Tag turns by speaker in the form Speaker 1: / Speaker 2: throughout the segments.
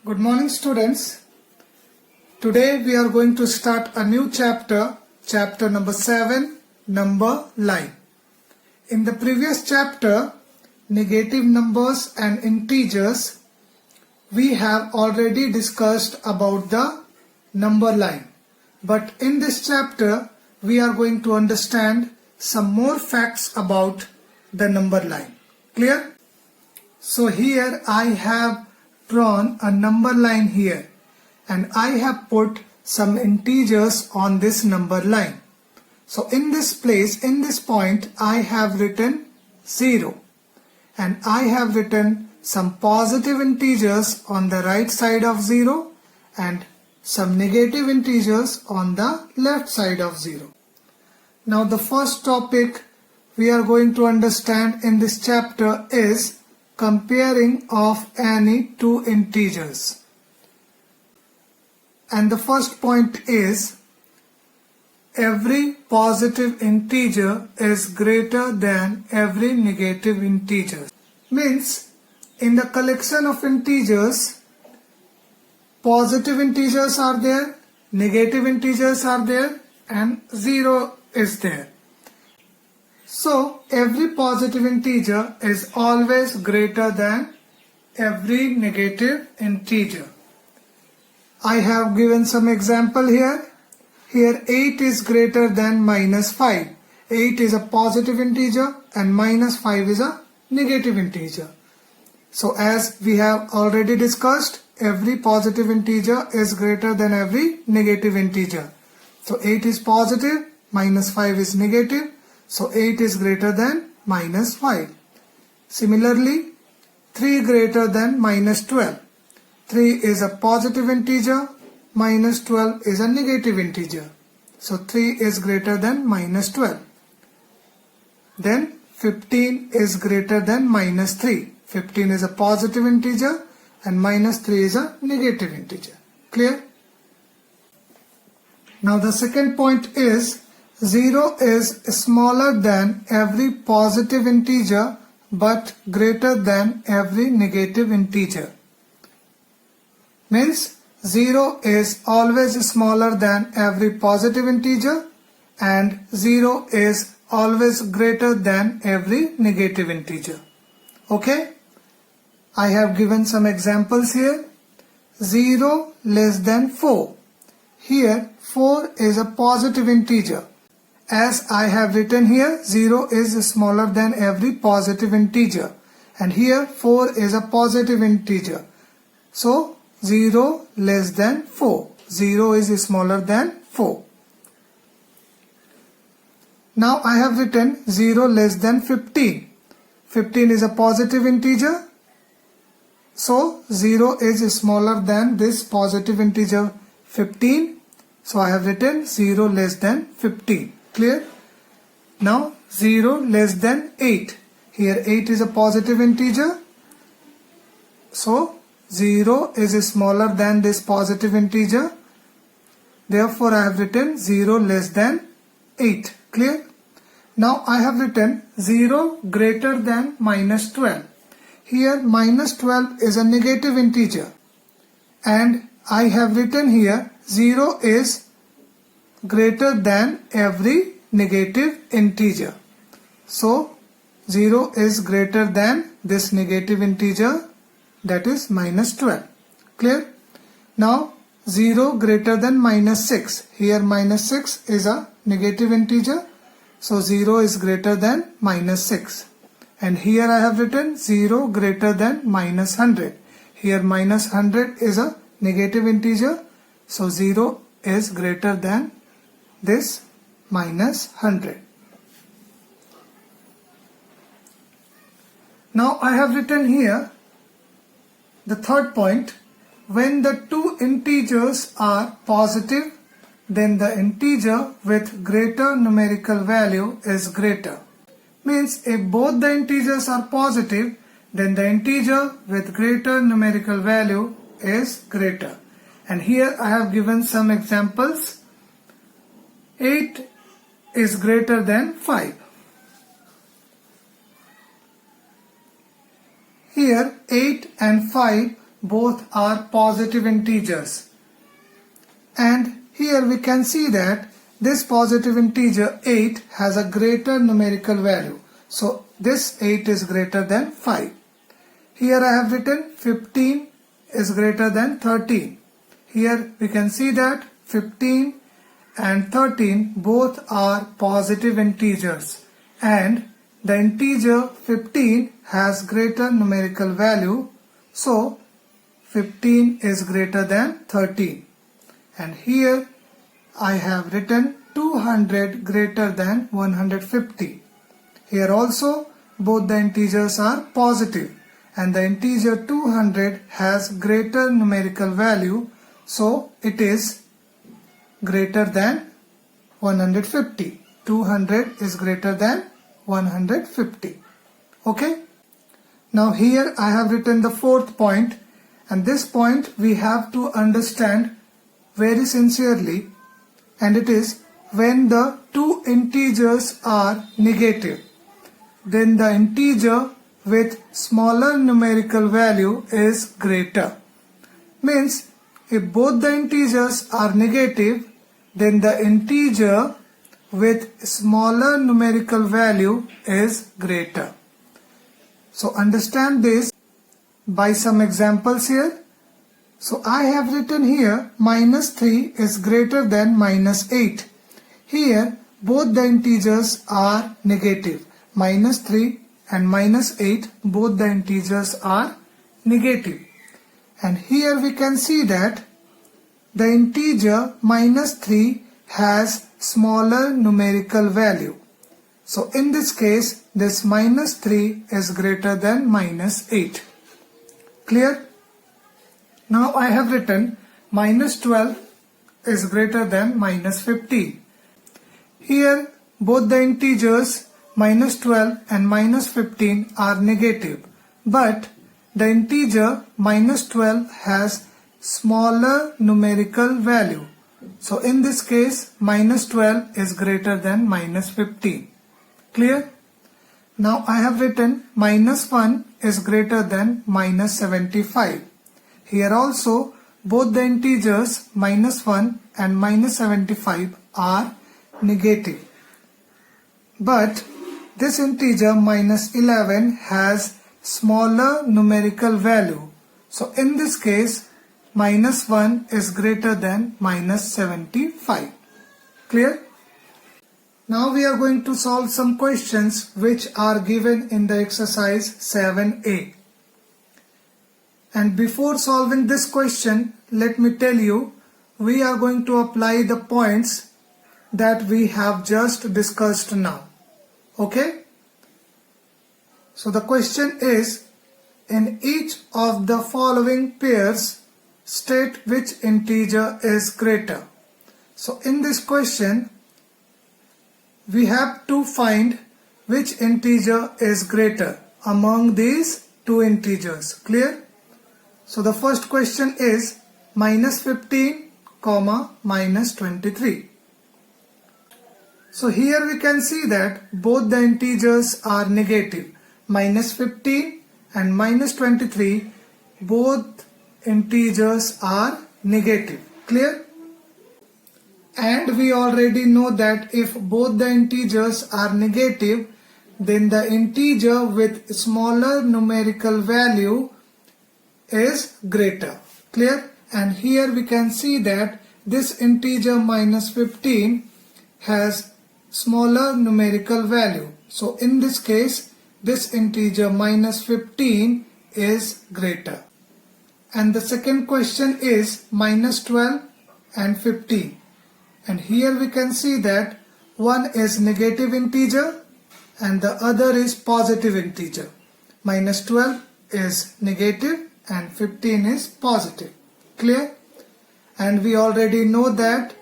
Speaker 1: Good morning, students. Today we are going to start a new chapter, chapter number 7, number line. In the previous chapter, negative numbers and integers, we have already discussed about the number line. But in this chapter, we are going to understand some more facts about the number line. Clear? So here I have drawn a number line here and I have put some integers on this number line. So in this place, in this point, I have written 0 and I have written some positive integers on the right side of 0 and some negative integers on the left side of 0. Now the first topic we are going to understand in this chapter is comparing of any two integers. And the first point is every positive integer is greater than every negative integer. Means in the collection of integers, positive integers are there, negative integers are there and 0 is there. So every positive integer is always greater than every negative integer. I have given some example here. Here 8 is greater than minus 5. 8 is a positive integer and minus 5 is a negative integer. So as we have already discussed, every positive integer is greater than every negative integer. So 8 is positive, minus 5 is negative. So 8 is greater than minus 5. Similarly, 3 greater than minus 12. 3 is a positive integer, minus 12 is a negative integer. So 3 is greater than minus 12. Then 15 is greater than minus 3. 15 is a positive integer and minus 3 is a negative integer. Clear? Now the second point is 0 is smaller than every positive integer but greater than every negative integer. Means 0 is always smaller than every positive integer and 0 is always greater than every negative integer. Okay? I have given some examples here. 0 less than 4. Here 4 is a positive integer. As I have written here, 0 is smaller than every positive integer and here 4 is a positive integer. So 0 less than 4. 0 is smaller than 4. Now I have written 0 less than 15. 15 is a positive integer. So 0 is smaller than this positive integer 15. So I have written 0 less than 15. Clear? Now 0 less than 8. Here 8 is a positive integer. So 0 is smaller than this positive integer. Therefore I have written 0 less than 8. Clear? Now I have written 0 greater than minus 12. Here minus 12 is a negative integer. And I have written here 0 is greater than every negative integer. So 0 is greater than this negative integer, that is minus 12. Clear? Now 0 greater than minus 6. Here minus 6 is a negative integer. So 0 is greater than minus 6. And here I have written 0 greater than minus 100. Here minus 100 is a negative integer. So 0 is greater than this minus 100. Now I have written here the third point. When the two integers are positive, then the integer with greater numerical value is greater. Means if both the integers are positive, then the integer with greater numerical value is greater. And here I have given some examples. 8 is greater than 5. Here 8 and 5 both are positive integers. And here we can see that this positive integer 8 has a greater numerical value. So this 8 is greater than 5. Here I have written 15 is greater than 13. Here we can see that 15 and 13 both are positive integers, and the integer 15 has greater numerical value, so 15 is greater than 13. And here I have written 200 greater than 150. Here also both the integers are positive, and the integer 200 has greater numerical value, so it is greater than 150. 200 is greater than 150. Okay. Now here I have written the fourth point, and this point we have to understand very sincerely, and it is when the two integers are negative, then the integer with smaller numerical value is greater. Means if both the integers are negative, then the integer with smaller numerical value is greater. So understand this by some examples here. So I have written here minus 3 is greater than minus 8. Here both the integers are negative. Minus 3 and minus 8, both the integers are negative. And here we can see that the integer minus 3 has smaller numerical value. So in this case, this minus 3 is greater than minus 8. Clear? Now I have written minus 12 is greater than minus 15. Here both the integers minus 12 and minus 15 are negative, but the integer minus 12 has smaller numerical value. So in this case, minus 12 is greater than minus 15. Clear? Now I have written minus 1 is greater than minus 75. Here also both the integers minus 1 and minus 75 are negative. But this integer minus 11 has smaller numerical value. So in this case, minus 1 is greater than minus 75. Clear? Now we are going to solve some questions which are given in the exercise 7a. And before solving this question, let me tell you, we are going to apply the points that we have just discussed now. Okay? So the question is, in each of the following pairs, state which integer is greater. So in this question, we have to find which integer is greater among these two integers. Clear? So the first question is minus 15, minus 23. So here we can see that both the integers are negative. Minus 15 and minus 23, both integers are negative. Clear? And we already know that if both the integers are negative, then the integer with smaller numerical value is greater. Clear? And here we can see that this integer minus 15 has smaller numerical value. So in this case, this integer minus 15 is greater. And the second question is minus 12 and 15. And here we can see that one is negative integer and the other is positive integer. Minus 12 is negative and 15 is positive. Clear? And we already know that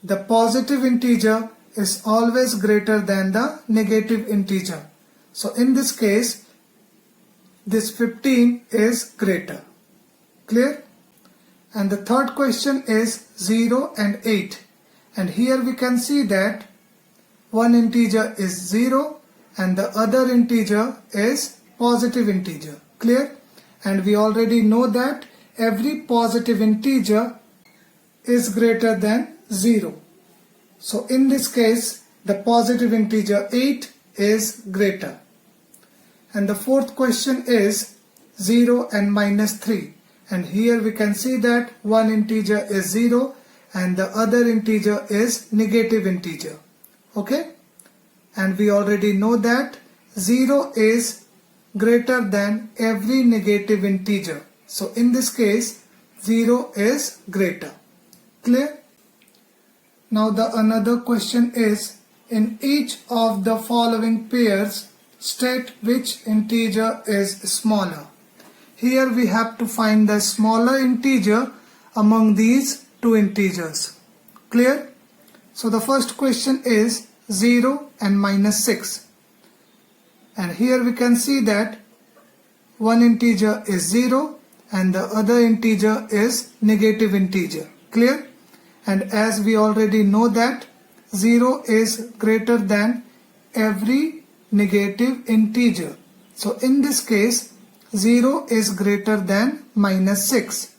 Speaker 1: the positive integer is always greater than the negative integer. So in this case, this 15 is greater. Clear? And the third question is 0 and 8. And here we can see that one integer is 0 and the other integer is positive integer. Clear? And we already know that every positive integer is greater than 0. So in this case, the positive integer 8 is greater. And the fourth question is 0 and minus 3. And here we can see that one integer is 0 and the other integer is negative integer. Okay? And we already know that 0 is greater than every negative integer. So in this case, 0 is greater. Clear? Now the another question is, in each of the following pairs, state which integer is smaller. Here we have to find the smaller integer among these two integers. Clear? So the first question is 0 and minus 6. And here we can see that one integer is 0 and the other integer is negative integer. Clear? And as we already know that 0 is greater than every negative integer. So in this case, 0 is greater than minus 6.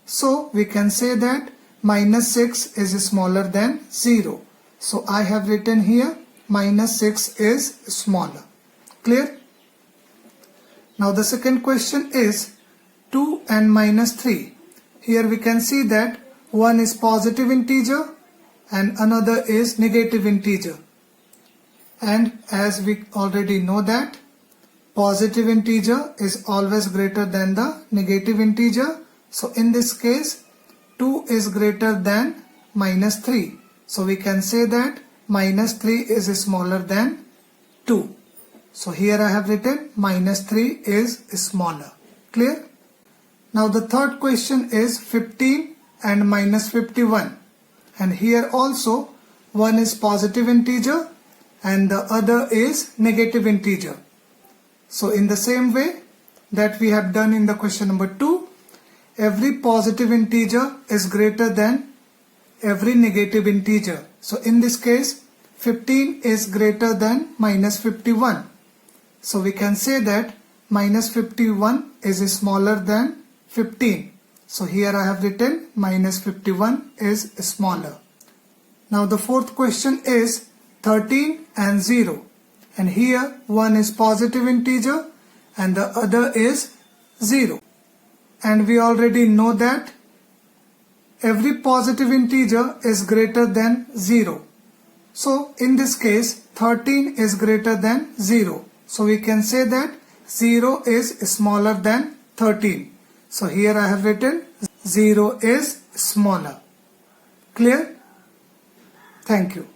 Speaker 1: So we can say that minus 6 is smaller than 0. So I have written here minus 6 is smaller. Clear? Now the second question is 2 and minus 3. Here we can see that one is positive integer and another is negative integer. And as we already know that positive integer is always greater than the negative integer. So in this case, 2 is greater than minus 3. So we can say that minus 3 is smaller than 2. So here I have written minus 3 is smaller. Clear? Now the third question is 15 and minus 51. And here also one is positive integer and the other is negative integer. So in the same way that we have done in the question number 2, every positive integer is greater than every negative integer. So in this case, 15 is greater than minus 51. So we can say that minus 51 is smaller than 15. So here I have written minus 51 is smaller. Now the fourth question is 13 and 0. And here one is positive integer and the other is 0. And we already know that every positive integer is greater than 0. So in this case 13 is greater than 0. So we can say that 0 is smaller than 13. So here I have written 0 is smaller. Clear? Thank you.